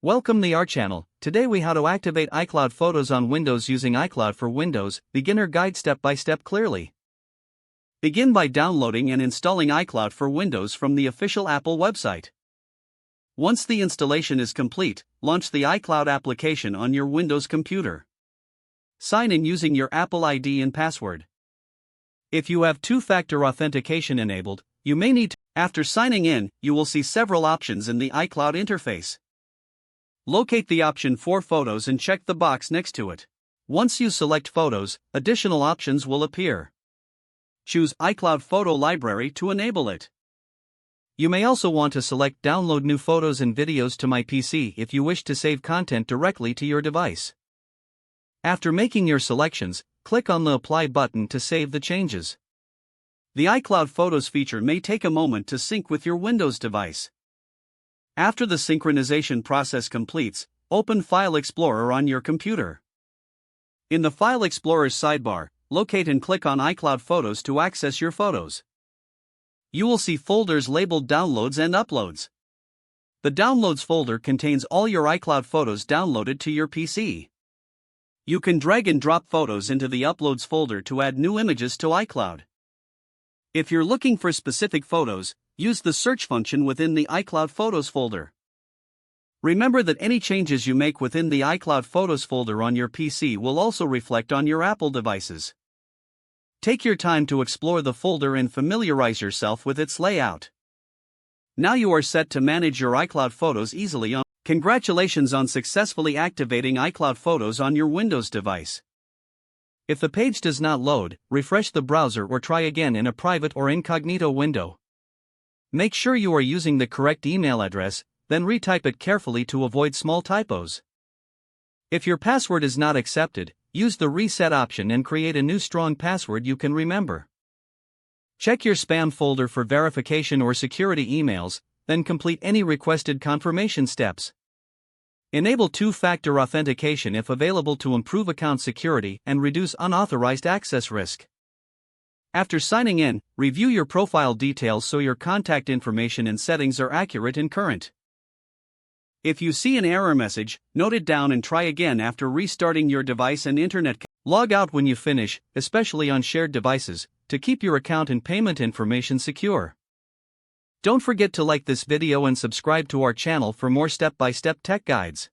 Welcome to our channel. Today we how to activate iCloud Photos on Windows using iCloud for Windows, beginner guide step by step clearly. Begin by downloading and installing iCloud for Windows from the official Apple website. Once the installation is complete, launch the iCloud application on your Windows computer. Sign in using your Apple ID and password. If you have two-factor authentication enabled, you may need to. After signing in, you will see several options in the iCloud interface. Locate the option for Photos and check the box next to it. Once you select Photos, additional options will appear. Choose iCloud Photo Library to enable it. You may also want to select Download new photos and videos to my PC if you wish to save content directly to your device. After making your selections, click on the Apply button to save the changes. The iCloud Photos feature may take a moment to sync with your Windows device. After the synchronization process completes, open File Explorer on your computer. In the File Explorer's sidebar, locate and click on iCloud Photos to access your photos. You will see folders labeled Downloads and Uploads. The Downloads folder contains all your iCloud photos downloaded to your PC. You can drag and drop photos into the Uploads folder to add new images to iCloud. If you're looking for specific photos, use the search function within the iCloud Photos folder. Remember that any changes you make within the iCloud Photos folder on your PC will also reflect on your Apple devices. Take your time to explore the folder and familiarize yourself with its layout. Now you are set to manage your iCloud photos easily on. Congratulations on successfully activating iCloud Photos on your Windows device. If the page does not load, refresh the browser or try again in a private or incognito window. Make sure you are using the correct email address, then retype it carefully to avoid small typos. If your password is not accepted, use the reset option and create a new strong password you can remember. Check your spam folder for verification or security emails, then complete any requested confirmation steps. Enable two-factor authentication if available to improve account security and reduce unauthorized access risk. After signing in, review your profile details so your contact information and settings are accurate and current. If you see an error message, note it down and try again after restarting your device and internet. Log out when you finish, especially on shared devices, to keep your account and payment information secure. Don't forget to like this video and subscribe to our channel for more step-by-step tech guides.